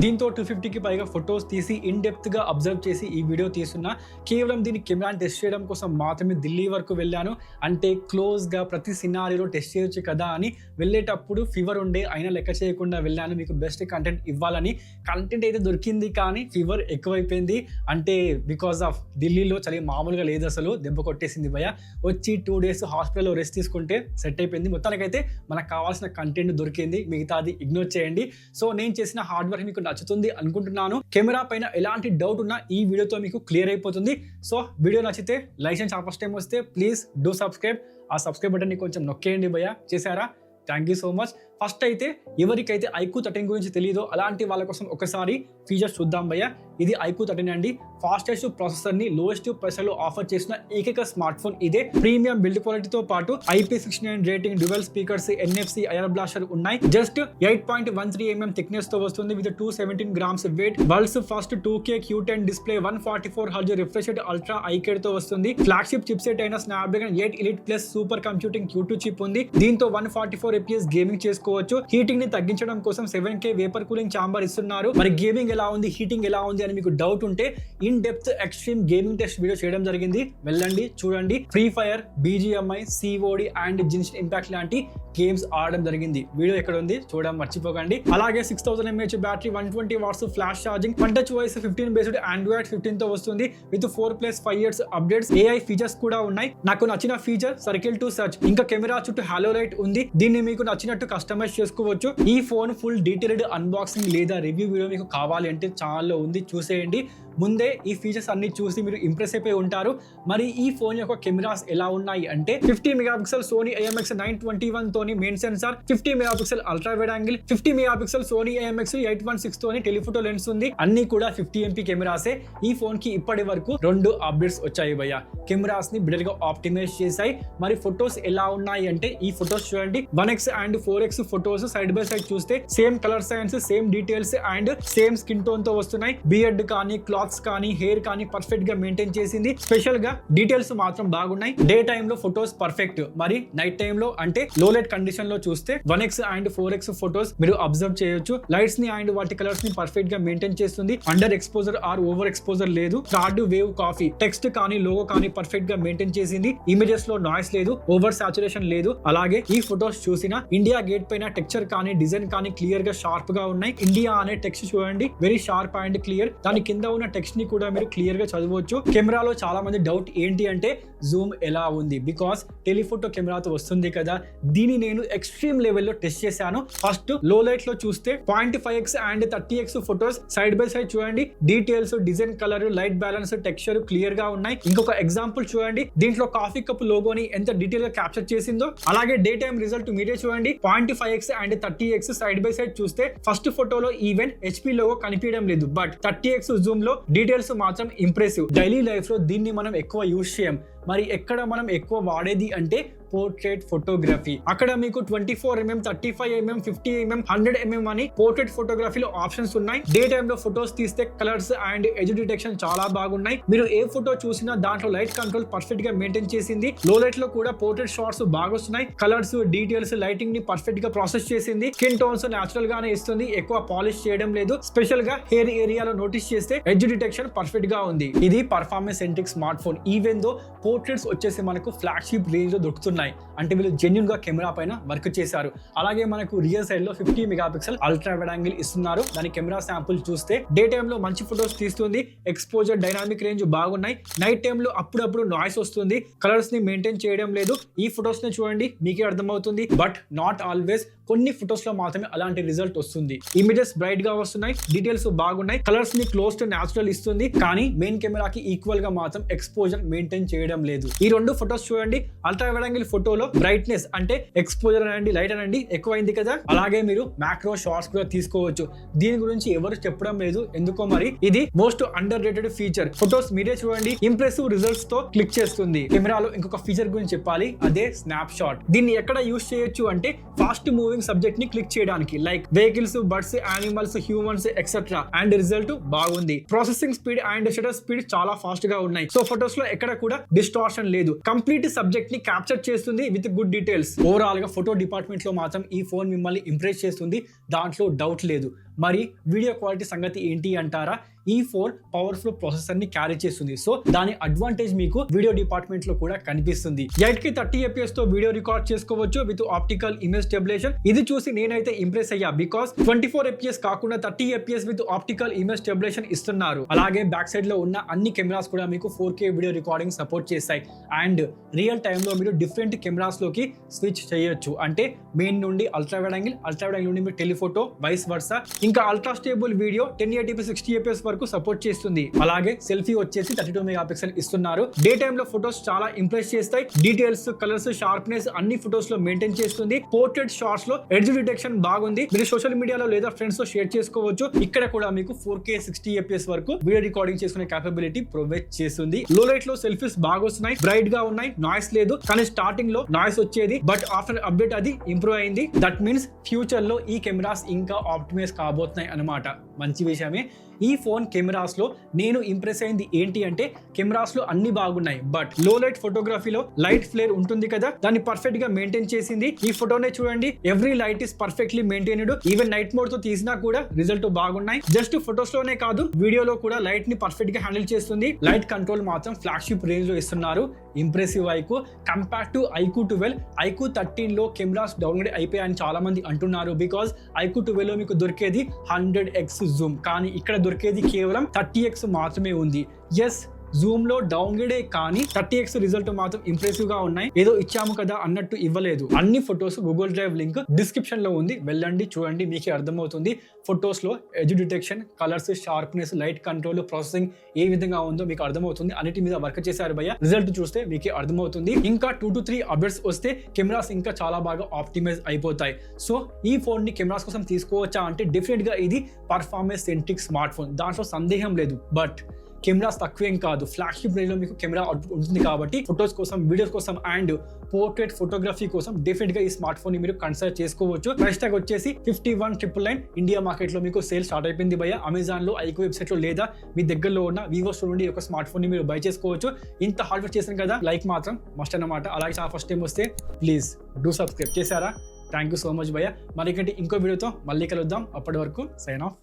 దీంతో 250కి పైగా ఫొటోస్ తీసి ఇన్ డెప్త్ గా అబ్జర్వ్ చేసి ఈ వీడియో తీస్తున్నా. కేవలం దీని కెమెరాని టెస్ట్ చేయడం కోసం మాత్రమే ఢిల్లీ వరకు వెళ్ళాను. అంటే క్లోజ్ గా ప్రతి సినారియోలో టెస్ట్ చేయొచ్చు కదా అని. వెళ్ళేటప్పుడు ఫీవర్ ఉండే అయినా లెక్క చేయకుండా వెళ్ళాను, మీకు బెస్ట్ కంటెంట్ ఇవ్వాలని. కంటెంట్ అయితే దొరికింది కానీ ఫీవర్ ఎక్కువైపోయింది. అంటే బికాస్ ఆఫ్ ఢిల్లీలో చలి మామూలుగా లేదు, అసలు దెబ్బ కొట్టేసింది భయ. వచ్చి 2 days హాస్పిటల్లో రెస్ట్ తీసుకుంటే సెట్ అయిపోయింది. మొత్తానికైతే మనకు కావాల్సిన కంటెంట్ దొరికింది, మిగతాది ఇగ్నోర్ చేయండి. సో నేను చేసిన హార్డ్ వర్క్ మీకు నచ్చుతుంది అనుకుంటున్నాను. కెమెరా పైన ఎలాంటి డౌట్ ఉన్నా ఈ వీడియోతో మీకు క్లియర్ అయిపోతుంది. సో వీడియో నచ్చితే లైక్ అండ్ ఫస్ట్ టైం వస్తే ప్లీజ్ డూ సబ్స్క్రైబ్. ఆ సబ్స్క్రైబ్ బటన్ని కొంచెం నొక్కేయండి భయ్య. చేశారా? Thank you so much. First అయితే ఎవరికైతే iQOO 13 గురించి తెలియదో అలాంటి వాళ్ళ కోసం ఒకసారి ఫీచర్స్ చూద్దాం భయ్య. ఇది iQOO 13 అండి. ఫాస్టెస్ట్ ప్రాసెసర్ ని లోయెస్ట్ ప్రైస్ లో ఆఫర్ చేసిన ఏకైక స్మార్ట్ ఫోన్ ఇదే. ప్రీమియం బిల్డ్ క్వాలిటీతో పాటు IP69 rating, dual speakers, NFC IR blaster ఉన్నాయి. జస్ట్ 8.13mm థిక్నెస్ తో వస్తుంది with 217 grams weight. World's first 2K Q10 display, 144Hz refreshed ultra ఐకేడ్ తో వస్తుంది. ఫ్లాగ్షిప్ చిప్సెట్ అయిన Snapdragon 8 Elite Plus super computing Q2 chip ఉంది. దీంతో 144 FPS గేమింగ్ చేసుకోవచ్చు. హీటింగ్ ని తగ్గించడం కోసం 7K వేపర్ కూలింగ్ ఛాంబర్ ఇస్తున్నారు. మరి గేమింగ్ ఎలా ఉంది, హీటింగ్ ఎలా ఉంది అని మీకు డౌట్ ఉంటే in depth extreme gaming test video చేయడం జరిగింది, వెళ్ళండి చూడండి. Free fire, BGMI, COD and Genshin impact లాంటి గేమ్స్ ఆడడం జరిగింది. వీడియో ఎక్కడ ఉంది చూడడం మర్చిపోకండి. అలాగే 6000 mAh battery, 120 watts flash charging, touch voice 15 based Android 15 తో వస్తుంది with 4+5 years updates. AI features కూడా ఉన్నాయి. నాకు నచ్చిన ఫీచర్ సర్కిల్ టు సర్చ్, ఇంకా కెమెరా చుట్టూ హాలో లైట్ ఉంది. దీన్ని మీకు నచ్చినట్టు కస్టమైజ్ చేసుకోవచ్చు. ఈ ఫోన్ ఫుల్ డీటెయిల్డ్ అన్బాక్సింగ్ లేదా రివ్యూ వీడియో మీకు కావాలి అంటే ఛానల్లో ఉంది, చూసేయండి. ముందే ఈ ఫీచర్స్ అన్ని చూసి మీరు ఇంప్రెస్ అయిపోయి ఉంటారు. మరి ఈ ఫోన్ యొక్క కెమెరాస్ ఎలా ఉన్నాయి అంటే 50 మెగాపిక్సెల్ సోనీ IMX921 తోని main sensor, 50 megapixel ultra wide angle, 50 megapixel Sony IMX816 తోని టెలిఫోటో లెన్స్ ఉంది. అన్ని కూడా 50MP కెమెరాసే. ఈ ఫోన్ కి ఇప్పటి వరకు 2 అప్డేట్స్ వచ్చాయి భయ్య. కెమెరాస్ ని బెటర్ గా ఆప్టిమైజ్ చేశాయి. మరి ఫొటోస్ ఎలా ఉన్నాయి అంటే ఈ ఫొటోస్ చూడండి. 1x and 4x photos side by side చూస్తే same colour science, same details and same skin tone తో వస్తున్నాయి. బియర్డ్ కానీ, క్లాత్స్ కానీ, హెయిర్ కానీ పర్ఫెక్ట్ గా మెయింటైన్ చేసింది. స్పెషల్ గా డీటెయిల్స్ మాత్రం బాగున్నాయి. డే టైమ్ లో ఫొటోస్ పర్ఫెక్ట్. మరి నైట్ టైమ్ లో అంటే లో లైట్ కండిషన్ లో చూస్తే 1x అండ్ 4x ఫొటోస్ మీరు అబ్జర్వ్ చేయొచ్చు. లైట్స్ ని అండ్ వాటి కలర్స్ ని పర్ఫెక్ట్ గా మెయింటైన్ చేస్తుంది. Under exposure or over exposure లేదు. థర్డ్ వేవ్ కాఫీ టెక్స్ట్ కానీ, లోగో కానీ పర్ఫెక్ట్ గా మెయింటైన్ చేసింది. ఇమేజెస్ లో నాయిస్ లేదు, ఓవర్ సాచురేషన్ లేదు. అలాగే ఈ ఫొటోస్ చూసిన ఇండియా గేట్ పైన టెక్స్చర్ కానీ, డిజైన్ కానీ క్లియర్ గా షార్ప్ గా ఉన్నాయి. ఇండియా అనే టెక్స్ట్ చూడండి, వెరీ షార్ప్ అండ్ క్లియర్. దాని కింద ఉన్న టెక్స్ట్ ని కూడా మీరు క్లియర్ గా చదవచ్చు. కెమెరాలో చాలా మంది డౌట్ ఏంటి అంటే జూమ్ ఎలా ఉంది, బికాస్ టెలిఫోటో కెమెరాతో వస్తుంది కదా. దీన్ని నేను ఎక్స్ట్రీమ్ లెవెల్లో టెస్ట్ చేశాను. ఫస్ట్ లో లైట్ లో చూస్తే 0.5x and 30x photos side by side చూడండి. Details, design, colour, light balance, texture clear గా ఉన్నాయి. ఇంకొక ఎగ్జాంపుల్ చూడండి. దీంట్లో కాఫీ కప్ లోగోని ఎంత డీటెయిల్ గా క్యాప్చర్ చేసిందో. అలాగే డే టైమ్ రిజల్ట్ మీరే చూడండి. 0.5x and 30x side by side చూస్తే ఫస్ట్ ఫోటోలో ఈవెన్ HP లోగో కనిపించడం లేదు, బట్ 30x జూమ్ లో డీటెయిల్స్ మాత్రం ఇంప్రెసివ్. డైలీ లైఫ్ లో దీన్ని మనం ఎక్కువ యూజ్ చేయం. మరి ఎక్కడ మనం ఎక్కువ వాడేది అంటే పోర్ట్రేట్ ఫోటోగ్రఫీ. అక్కడ మీకు 24mm, 35mm, 50mm, 100mm అని పోర్ట్రేట్ ఫోటోగ్రఫీలో ఆప్షన్స్ ఉన్నాయి. డే టైమ్ లో ఫొటోస్ తీస్తే కలర్స్ అండ్ ఎడ్జ్ డిటెక్షన్ చాలా బాగున్నాయి. మీరు ఏ ఫోటో చూసినా దాంట్లో లైట్ కంట్రోల్ పర్ఫెక్ట్ గా మెయింటైన్ చేసింది. లో లైట్ లో కూడా పోర్ట్రేట్ షాట్స్ బాగా వస్తున్నాయి. కలర్స్, డీటెయిల్స్, లైటింగ్ ని పర్ఫెక్ట్ గా ప్రాసెస్ చేసింది. స్కిన్ టోన్స్ నేచురల్ గానే ఇస్తుంది, ఎక్కువ పాలిష్ చేయడం లేదు. స్పెషల్ గా హెయిర్ ఏరియాలో నోటీస్ చేస్తే ఎడ్జ్ డిటెక్షన్ పర్ఫెక్ట్ గా ఉంది. ఇది performance centric smart phone. Even though portraits వచ్చేసి మనకు ఫ్లాగ్షిప్ రేంజ్ లో దొరుకుతున్నాయి. అంటే వీళ్ళు జెన్యూన్ గా కెమెరా పైన వర్క్ చేశారు. అలాగే మనకు రియల్ సైడ్ లో 50 మెగాపిక్సెల్ అల్ట్రా వైడ్ యాంగిల్ ఇస్తున్నారు. దాని కెమెరా శాంపుల్ చూస్తే డే టైమ్ లో మంచి ఫొటోస్ తీస్తుంది. ఎక్స్పోజర్, డైనామిక్ రేంజ్ బాగున్నాయి. నైట్ టైమ్ లో అప్పుడప్పుడు నాయిస్ వస్తుంది. కలర్స్ ని మెయింటైన్ చేయడం లేదు. ఈ ఫొటోస్ ని చూడండి, మీకే అర్థమవుతుంది. But not always. కొన్ని ఫొటోస్ లో మాత్రమే అలాంటి రిజల్ట్ వస్తుంది. ఇమేజెస్ బ్రైట్ గా వస్తున్నాయి, డీటెయిల్స్ బాగున్నాయి, కలర్స్ ని క్లోజ్ టు న్యాచురల్ ఇస్తుంది. కానీ మెయిన్ కెమెరాకి ఈక్వల్ గా మాత్రం ఎక్స్పోజర్ మెయింటైన్ చేయడం లేదు. ఈ 2 ఫొటోస్ చూడండి. అల్ట్రా వైడ్ యాంగిల్ ఫోటోలో బ్రైట్నెస్ అంటే ఎక్స్పోజర్ అనండి, లైట్ అనండి ఎక్కువైంది కదా. అలాగే మీరు మ్యాక్రో షాట్స్ కూడా తీసుకోవచ్చు. దీని గురించి ఎవరు చెప్పడం లేదు ఎందుకో మరి. ఇది most under rated feature. Photos మీరే చూడండి, ఇంప్రెసివ్ రిజల్ట్స్ తో క్లిక్ చేస్తుంది. కెమెరాలో ఇంకొక ఫీచర్ గురించి చెప్పాలి, అదే స్నాప్ షాట్. దీన్ని ఎక్కడ యూస్ చేయొచ్చు అంటే ఫాస్ట్ మూవింగ్ సబ్జెక్ట్ ని క్లిక్ చేయడానికి, like vehicles, birds, animals, humans etcetera. And result బాగుంది. Processing speed and shutter speed చాలా ఫాస్ట్ గా ఉన్నాయి. సో ఫొటోస్ లో ఎక్కడ కూడా డిస్టార్షన్ లేదు. కంప్లీట్ సబ్జెక్ట్ ని క్యాప్చర్ చేస్తుంది విత్ గుడ్ డీటెయిల్స్. ఓవరాల్ గా ఫోటో డిపార్ట్మెంట్ లో మాత్రం ఈ ఫోన్ మిమ్మల్ని ఇంప్రెస్ చేస్తుంది, దాంట్లో డౌట్ లేదు. మరి వీడియో క్వాలిటీ సంగతి ఏంటి అంటారా? ఈ ఫోన్ పవర్ఫుల్ ప్రాసెసర్ ని క్యారీ చేస్తుంది. సో దాని అడ్వాంటేజ్ మీకు వీడియో డిపార్ట్మెంట్ లో కూడా కనిపిస్తుంది. 8K 30 fps తో వీడియో రికార్డ్ చేసుకోవచ్చు విత్ ఆప్టికల్ ఇమేజ్ స్టెబిలైజేషన్. ఇది చూసి నేనైతే ఇంప్రెస్ అయ్యా. బికాస్ 24 fps కాకుండా 30 fps with optical image stabilisation ఇస్తున్నారు. అలాగే బ్యాక్ సైడ్ లో ఉన్న అన్ని కెమెరాస్ కూడా మీకు 4K వీడియో రికార్డింగ్ సపోర్ట్ చేస్తాయి. అండ్ రియల్ టైమ్ లో మీరు డిఫరెంట్ కెమెరాస్ లోకి స్విచ్ చేయొచ్చు. అంటే మెయిన్ నుండి అల్ట్రా వైడ్ యాంగిల్ నుండి మీరు టెలిఫోటో, వైస్ వర్సా. ఇంకా ultra stable video 1080p 60 fps వరకు సపోర్ట్ చేస్తుంది. అలాగే సెల్ఫీ వచ్చేసి 32 మెగాపిక్సెల్ ఇస్తున్నారు. డే టైమ్ లో ఫొటోస్ చాలా ఇంప్రెస్ చేస్తాయి. డీటెయిల్స్, కలర్స్, షార్ప్నెస్ అన్ని ఫొటోస్ లో మెయింటైన్ చేస్తుంది. పోర్ట్రేట్ షాట్స్ లో ఎడ్జ్ డిటెక్షన్ బాగుంది. మీరు సోషల్ మీడియాలో లేదా ఫ్రెండ్స్ తో షేర్ చేసుకోవచ్చు. ఇక్కడ కూడా మీకు 4K 60 fps వరకు వీడియో రికార్డింగ్ చేసుకునే కేపబిలిటీ ప్రొవైడ్ చేస్తుంది. లో లైట్ లో సెల్ఫీస్ బాగా వస్తున్నాయి, బ్రైట్ గా ఉన్నాయి, నాయిస్ లేదు. కానీ స్టార్టింగ్ లో నాయిస్ వచ్చేది, బట్ ఆఫ్టర్ అప్డేట్ అది ఇంప్రూవ్ అయింది. దట్ మీన్స్ ఫ్యూచర్ లో ఈ కెమెరాస్ ఇంకా ఆప్టిమైజ్ కాబోతున్నాయి అన్నమాట. మంచి విషయమే. ఈ ఫోన్ కెమెరాస్ లో నేను ఇంప్రెస్ అయింది ఏంటి అంటే, కెమెరాస్ లో అన్ని బాగున్నాయి, బట్ లో లైట్ ఫోటోగ్రఫీలో లైట్ ఫ్లేర్ ఉంటుంది కదా, దాన్ని పర్ఫెక్ట్ గా మెయింటైన్ చేసింది. ఈ ఫోటోనే చూడండి, every light is perfectly maintained. Even night mode తో తీసినా కూడా రిజల్ట్ బాగున్నాయి. జస్ట్ ఫొటోస్ లోనే కాదు, వీడియోలో కూడా లైట్ ని పర్ఫెక్ట్ గా హ్యాండిల్ చేస్తుంది. లైట్ కంట్రోల్ మాత్రం ఫ్లాగ్షిప్ రేంజ్ లో ఇస్తున్నారు. Impressive iQOO compare to iQOO 12. iQOO 13 లో కెమెరాస్ డౌన్గ్రేడ్ అయిపోయాయని చాలా మంది అంటున్నారు. బికాస్ iQOO 12 లో మీకు దొరికేది 100x జూమ్, కానీ ఇక్కడ దొరికేది కేవలం 30x మాత్రమే ఉంది. ఎస్, జూమ్ లో డౌన్గ్రేడే, కానీ 30x రిజల్ట్ మాత్రం ఇంప్రెసివ్ గా ఉన్నాయి. ఏదో ఇచ్చాము కదా అన్నట్టు ఇవ్వలేదు. అన్ని photos Google drive link description లో ఉంది, వెళ్ళండి చూడండి, మీకే అర్థమవుతుంది. ఫొటోస్ లో edge detection, colours, sharpness, light control, processing ఏ విధంగా ఉందో మీకు అర్థమవుతుంది. అన్నిటి మీద వర్క్ చేశారు భయ్య. రిజల్ట్ చూస్తే మీకే అర్థమవుతుంది. ఇంకా 2 to 3 అప్డేట్స్ వస్తే కెమెరాస్ ఇంకా చాలా బాగా ఆప్టిమైజ్ అయిపోతాయి. సో ఈ ఫోన్ ని కెమెరాస్ కోసం తీసుకోవచ్చా అంటే, డెఫినెట్ గా ఇది పర్ఫార్మెన్స్ సెంట్రిక్ స్మార్ట్ ఫోన్, దాంట్లో సందేహం లేదు. బట్ కెమెరాస్ తక్కువేం కాదు. ఫ్లాగ్షిప్ రేంజ్ లో మీకు కెమెరా ఉంటుంది కాబట్టి ఫొటోస్ కోసం, వీడియోస్ కోసం అండ్ పోర్ట్రేట్ ఫోటోగ్రఫీ కోసం డెఫినెట్ గా ఈ స్మార్ట్ ఫోన్ ని మీరు కన్సిడర్ చేసుకోవచ్చు. ప్రైస్ ట్యాగ్ వచ్చేసి 51,999. ఇండియా మార్కెట్ లో మీకు సేల్ స్టార్ట్ అయిపోయింది భయ్య. అమెజాన్ లో, iQOO వెబ్సైట్ లో లేదా మీ దగ్గరలో ఉన్న వివో స్టోర్ నుండి ఒక స్మార్ట్ ఫోన్ ని మీరు బై చేసుకోవచ్చు. ఇంత హార్డ్ వర్క్ చేశాను కదా, లైక్ మాత్రం మస్ట్ అన్నమాట. అలాగే చాలా ఫస్ట్ టైం వస్తే ప్లీజ్ డూ సబ్స్క్రైబ్. చేశారా? థ్యాంక్ యూ సో మచ్ భయ్య. మరికంటే ఇంకో వీడియోతో మళ్ళీ కలుద్దాం. అప్పటి వరకు సైన్ ఆఫ్.